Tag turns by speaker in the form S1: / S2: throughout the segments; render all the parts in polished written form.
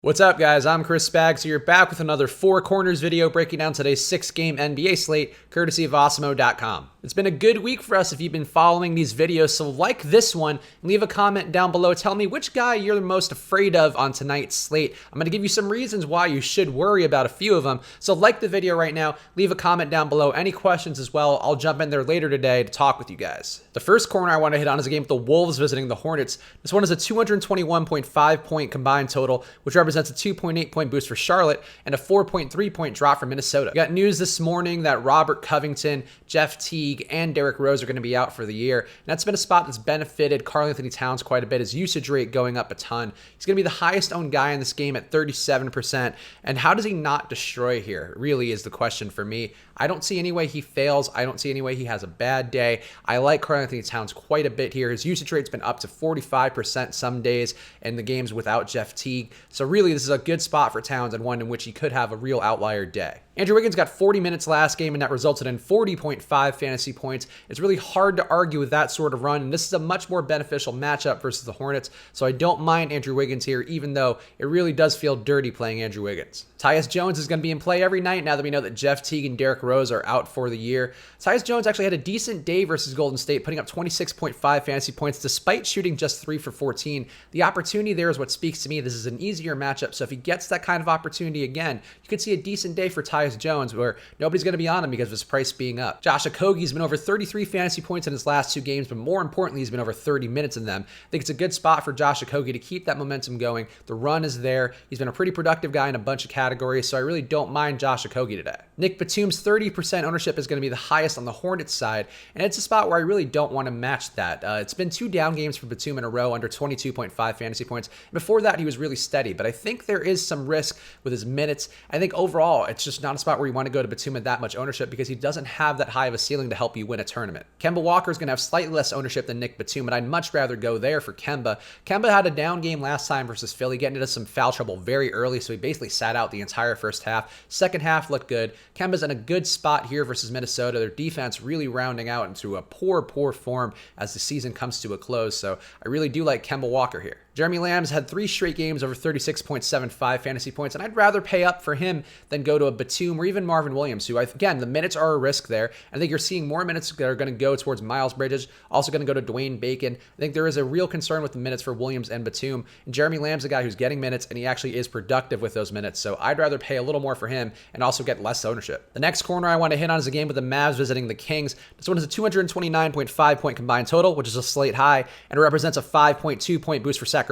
S1: What's up, guys? I'm Chris Spags here, back with another Four Corners video breaking down today's 6-game NBA slate, courtesy of Awesemo.com. It's been a good week for us if you've been following these videos, so like this one, leave a comment down below. Tell me which guy you're the most afraid of on tonight's slate. I'm going to give you some reasons why you should worry about a few of them. So like the video right now, leave a comment down below. Any questions as well, I'll jump in there later today to talk with you guys. The first corner I want to hit on is a game with the Wolves visiting the Hornets. This one is a 221.5 point combined total, which represents a 2.8 point boost for Charlotte and a 4.3 point drop for Minnesota. We got news this morning that Robert Covington, Jeff Teague, and Derrick Rose are going to be out for the year. And that's been a spot that's benefited Karl-Anthony Towns quite a bit. His usage rate going up a ton. He's going to be the highest owned guy in this game at 37%. And how does he not destroy here? Really is the question for me. I don't see any way he fails. I don't see any way he has a bad day. I like Karl-Anthony Towns quite a bit here. His usage rate's been up to 45% some days in the games without Jeff Teague. So really, this is a good spot for Towns and one in which he could have a real outlier day. Andrew Wiggins got 40 minutes last game, and that resulted in 40.5 fantasy points. It's really hard to argue with that sort of run, and this is a much more beneficial matchup versus the Hornets, so I don't mind Andrew Wiggins here, even though it really does feel dirty playing Andrew Wiggins. Tyus Jones is going to be in play every night now that we know that Jeff Teague and Derrick Rose are out for the year. Tyus Jones actually had a decent day versus Golden State, putting up 26.5 fantasy points despite shooting just 3 for 14. The opportunity there is what speaks to me. This is an easier matchup, so if he gets that kind of opportunity again, you could see a decent day for Tyus Jones where nobody's going to be on him because of his price being up. Josh Okogie's been over 33 fantasy points in his last 2 games, but more importantly, he's been over 30 minutes in them. I think it's a good spot for Josh Okogie to keep that momentum going. The run is there. He's been a pretty productive guy in a bunch of categories, so I really don't mind Josh Okogie today. Nick Batum's 30% ownership is going to be the highest on the Hornets side, and it's a spot where I really don't want to match that. It's been 2 down games for Batum in a row under 22.5 fantasy points. Before that, he was really steady, but I think there is some risk with his minutes. I think overall, it's just not a spot where you want to go to Batum at that much ownership because he doesn't have that high of a ceiling to help you win a tournament. Kemba Walker is going to have slightly less ownership than Nick Batum, and I'd much rather go there for Kemba. Kemba had a down game last time versus Philly, getting into some foul trouble very early, so he basically sat out the entire first half. Second half looked good. Kemba's in a good spot here versus Minnesota. Their defense really rounding out into a poor form as the season comes to a close, so I really do like Kemba Walker here. Jeremy Lamb's had 3 straight games over 36.75 fantasy points, and I'd rather pay up for him than go to a Batum or even Marvin Williams, who, again, the minutes are a risk there. I think you're seeing more minutes that are going to go towards Miles Bridges, also going to go to Dwayne Bacon. I think there is a real concern with the minutes for Williams and Batum, and Jeremy Lamb's a guy who's getting minutes, and he actually is productive with those minutes, so I'd rather pay a little more for him and also get less ownership. The next corner I want to hit on is a game with the Mavs visiting the Kings. This one is a 229.5 point combined total, which is a slate high, and it represents a 5.2 point boost for Sacramento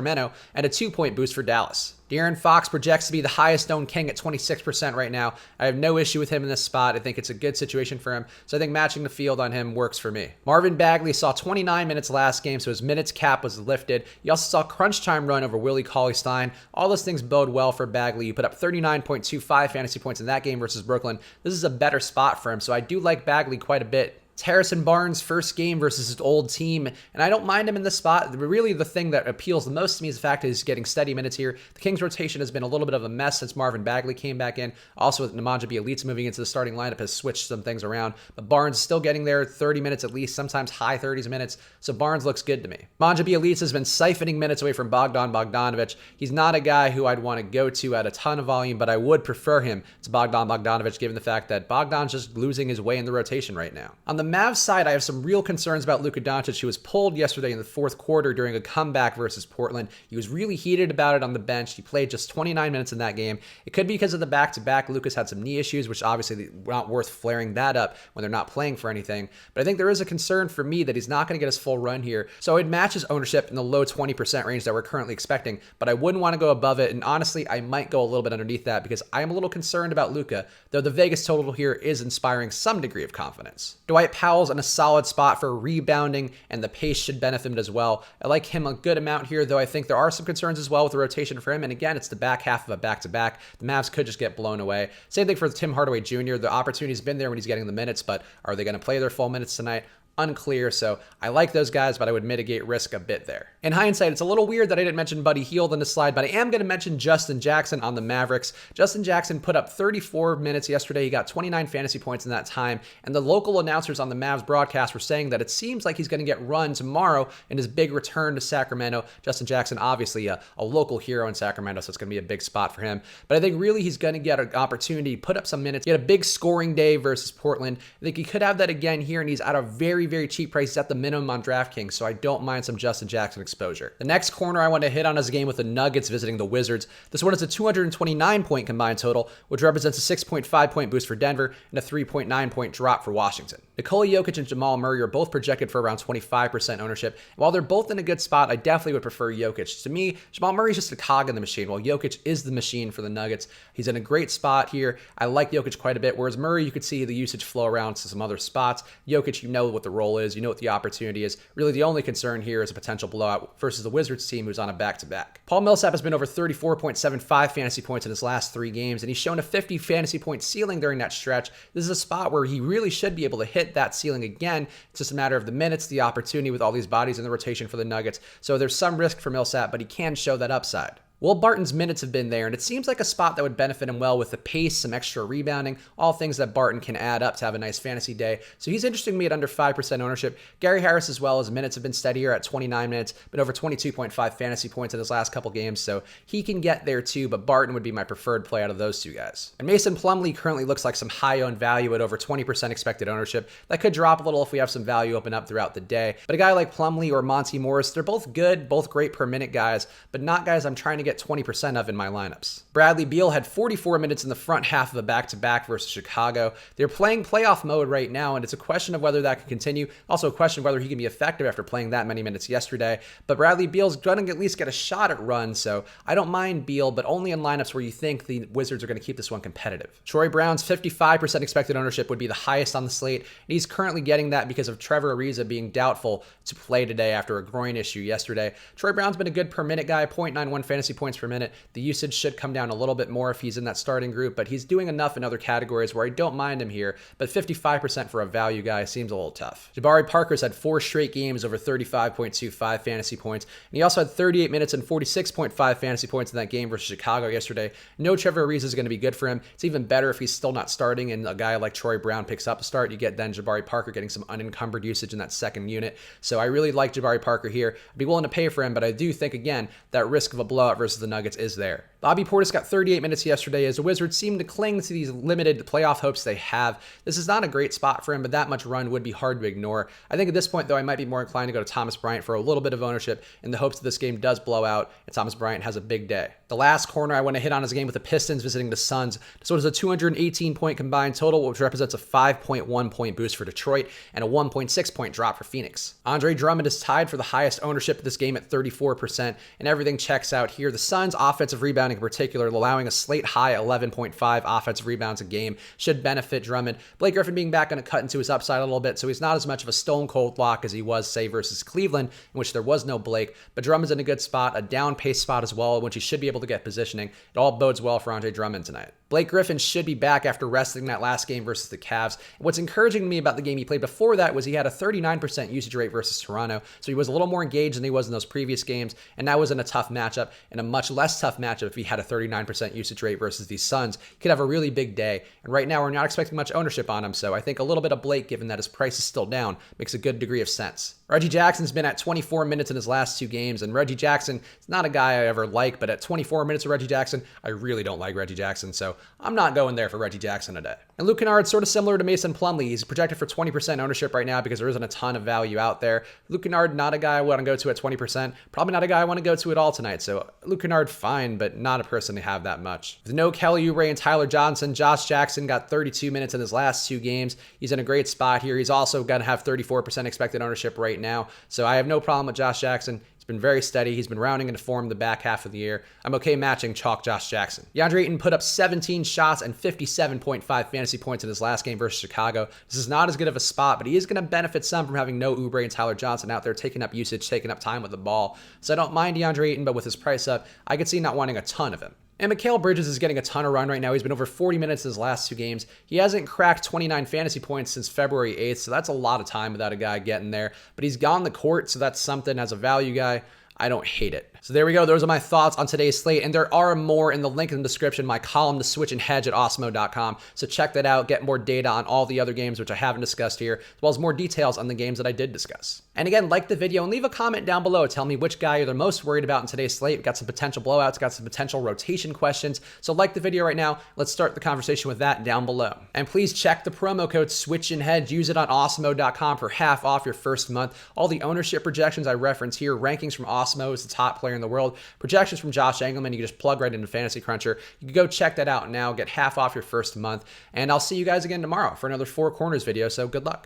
S1: and a 2 point boost for Dallas. De'Aaron Fox projects to be the highest owned King at 26% right now. I have no issue with him in this spot. I think it's a good situation for him, so I think matching the field on him works for me. Marvin Bagley saw 29 minutes last game, so his minutes cap was lifted. You also saw crunch time run over Willie Cauley-Stein. All those things bode well for Bagley. You put up 39.25 fantasy points in that game versus Brooklyn. This is a better spot for him, so I do like Bagley quite a bit. It's Harrison Barnes' first game versus his old team, and I don't mind him in this spot. Really, the thing that appeals the most to me is the fact that he's getting steady minutes here. The Kings' rotation has been a little bit of a mess since Marvin Bagley came back in. Also, with Nemanja Bjelica moving into the starting lineup has switched some things around, but Barnes is still getting there 30 minutes at least, sometimes high 30s minutes, so Barnes looks good to me. Nemanja Bjelica has been siphoning minutes away from Bogdan Bogdanovic. He's not a guy who I'd want to go to at a ton of volume, but I would prefer him to Bogdan Bogdanovic given the fact that Bogdan's just losing his way in the rotation right now. On the Mavs side, I have some real concerns about Luka Doncic, who was pulled yesterday in the 4th quarter during a comeback versus Portland. He was really heated about it on the bench. He played just 29 minutes in that game. It could be because of the back-to-back. Luka's had some knee issues, which obviously not worth flaring that up when they're not playing for anything. But I think there is a concern for me that he's not going to get his full run here. So it matches ownership in the low 20% range that we're currently expecting, but I wouldn't want to go above it. And honestly, I might go a little bit underneath that because I am a little concerned about Luka, though the Vegas total here is inspiring some degree of confidence. Dwight Powell's in a solid spot for rebounding, and the pace should benefit him as well. I like him a good amount here, though I think there are some concerns as well with the rotation for him. And again, it's the back half of a back-to-back. The Mavs could just get blown away. Same thing for Tim Hardaway Jr. The opportunity's been there when he's getting the minutes, but are they going to play their full minutes tonight? unclear. So I like those guys, but I would mitigate risk a bit there. In hindsight, it's a little weird that I didn't mention Buddy Hield in the slide, but I am going to mention Justin Jackson on the Mavericks. Justin Jackson put up 34 minutes yesterday. He got 29 fantasy points in that time, and the local announcers on the Mavs broadcast were saying that it seems like he's going to get run tomorrow in his big return to Sacramento. Justin Jackson, obviously a local hero in Sacramento, so it's going to be a big spot for him. But I think really he's going to get an opportunity to put up some minutes. He had a big scoring day versus Portland. I think he could have that again here, and he's at a very, very cheap price. He's at the minimum on DraftKings, so I don't mind some Justin Jackson exposure. The next corner I want to hit on is a game with the Nuggets visiting the Wizards. This one is a 229-point combined total, which represents a 6.5-point boost for Denver and a 3.9-point drop for Washington. Nikola Jokic and Jamal Murray are both projected for around 25% ownership. And while they're both in a good spot, I definitely would prefer Jokic. To me, Jamal Murray's just a cog in the machine, while Jokic is the machine for the Nuggets. He's in a great spot here. I like Jokic quite a bit, whereas Murray, you could see the usage flow around to some other spots. Jokic, you know what the role is, you know what the opportunity is. Really, the only concern here is a potential blowout versus the Wizards team who's on a back-to-back. Paul Millsap has been over 34.75 fantasy points in his last 3 games, and he's shown a 50 fantasy point ceiling during that stretch. This is a spot where he really should be able to hit that ceiling again. It's just a matter of the minutes, the opportunity with all these bodies in the rotation for the Nuggets. So there's some risk for Millsap, but he can show that upside. Will Barton's minutes have been there, and it seems like a spot that would benefit him well with the pace, some extra rebounding, all things that Barton can add up to have a nice fantasy day. So he's interesting to me at under 5% ownership. Gary Harris as well, his minutes have been steadier at 29 minutes, but over 22.5 fantasy points in his last couple games, so he can get there too, but Barton would be my preferred play out of those two guys. And Mason Plumlee currently looks like some high-owned value at over 20% expected ownership. That could drop a little if we have some value open up throughout the day, but a guy like Plumlee or Monty Morris, they're both good, both great per minute guys, but not guys I'm trying to get 20% of in my lineups. Bradley Beal had 44 minutes in the front half of a back-to-back versus Chicago. They're playing playoff mode right now, and it's a question of whether that can continue. Also a question of whether he can be effective after playing that many minutes yesterday. But Bradley Beal's going to at least get a shot at runs, so I don't mind Beal, but only in lineups where you think the Wizards are going to keep this one competitive. Troy Brown's 55% expected ownership would be the highest on the slate, and he's currently getting that because of Trevor Ariza being doubtful to play today after a groin issue yesterday. Troy Brown's been a good per minute guy, 0.91 fantasy points per minute. The usage should come down a little bit more if he's in that starting group, but he's doing enough in other categories where I don't mind him here, but 55% for a value guy seems a little tough. Jabari Parker's had 4 straight games over 35.25 fantasy points, and he also had 38 minutes and 46.5 fantasy points in that game versus Chicago yesterday. No Trevor Ariza is going to be good for him. It's even better if he's still not starting and a guy like Troy Brown picks up a start. You get then Jabari Parker getting some unencumbered usage in that second unit. So I really like Jabari Parker here. I'd be willing to pay for him, but I do think, again, that risk of a blowout versus the Nuggets is there. Bobby Portis got 38 minutes yesterday as the Wizards seem to cling to these limited playoff hopes they have. This is not a great spot for him, but that much run would be hard to ignore. I think at this point, though, I might be more inclined to go to Thomas Bryant for a little bit of ownership in the hopes that this game does blow out and Thomas Bryant has a big day. The last corner I want to hit on is a game with the Pistons visiting the Suns. This one is a 218-point combined total, which represents a 5.1-point boost for Detroit and a 1.6-point drop for Phoenix. Andre Drummond is tied for the highest ownership of this game at 34%, and everything checks out here. The Suns' offensive rebounding in particular, allowing a slate-high 11.5 offensive rebounds a game, should benefit Drummond. Blake Griffin being back going to cut into his upside a little bit, so he's not as much of a stone-cold lock as he was, say, versus Cleveland, in which there was no Blake, but Drummond's in a good spot, a down-pace spot as well, in which he should be able to get positioning. It all bodes well for Andre Drummond tonight. Blake Griffin should be back after resting that last game versus the Cavs. And what's encouraging to me about the game he played before that was he had a 39% usage rate versus Toronto, so he was a little more engaged than he was in those previous games, and that was in a tough matchup, and a much less tough matchup if he had a 39% usage rate versus these Suns. He could have a really big day, and right now we're not expecting much ownership on him, so I think a little bit of Blake, given that his price is still down, makes a good degree of sense. Reggie Jackson's been at 24 minutes in his last 2 games, and Reggie Jackson is not a guy I ever like, but at 24 minutes of Reggie Jackson, I really don't like Reggie Jackson, so I'm not going there for Reggie Jackson today. And Luke Kennard's sort of similar to Mason Plumlee. He's projected for 20% ownership right now because there isn't a ton of value out there. Luke Kennard, not a guy I want to go to at 20%, probably not a guy I want to go to at all tonight, so Luke Kennard, fine, but not a person to have that much. With no Kelly Oubre and Tyler Johnson, Josh Jackson got 32 minutes in his last 2 games. He's in a great spot here. He's also going to have 34% expected ownership right now, so I have no problem with Josh Jackson. He's been very steady. He's been rounding into form the back half of the year. I'm okay matching chalk Josh Jackson. DeAndre Ayton put up 17 shots and 57.5 fantasy points in his last game versus Chicago. This is not as good of a spot, but he is going to benefit some from having no Oubre and Tyler Johnson out there taking up usage, taking up time with the ball. So I don't mind DeAndre Ayton, but with his price up, I could see not wanting a ton of him. And Mikal Bridges is getting a ton of run right now. He's been over 40 minutes his last 2 games. He hasn't cracked 29 fantasy points since February 8th, so that's a lot of time without a guy getting there. But he's gone the court, so that's something as a value guy. I don't hate it. So there we go. Those are my thoughts on today's slate. And there are more in the link in the description, my column to switch and hedge at awesemo.com. So check that out. Get more data on all the other games, which I haven't discussed here, as well as more details on the games that I did discuss. And again, like the video and leave a comment down below. Tell me which guy you're the most worried about in today's slate. We've got some potential blowouts, got some potential rotation questions. So like the video right now. Let's start the conversation with that down below. And please check the promo code switch and hedge. Use it on awesemo.com for half off your first month. All the ownership projections I reference here, rankings from Awesemo is the top player in the world. Projections from Josh Engelman, you can just plug right into Fantasy Cruncher. You can go check that out now, get half off your first month, and I'll see you guys again tomorrow for another Four Corners video, so good luck.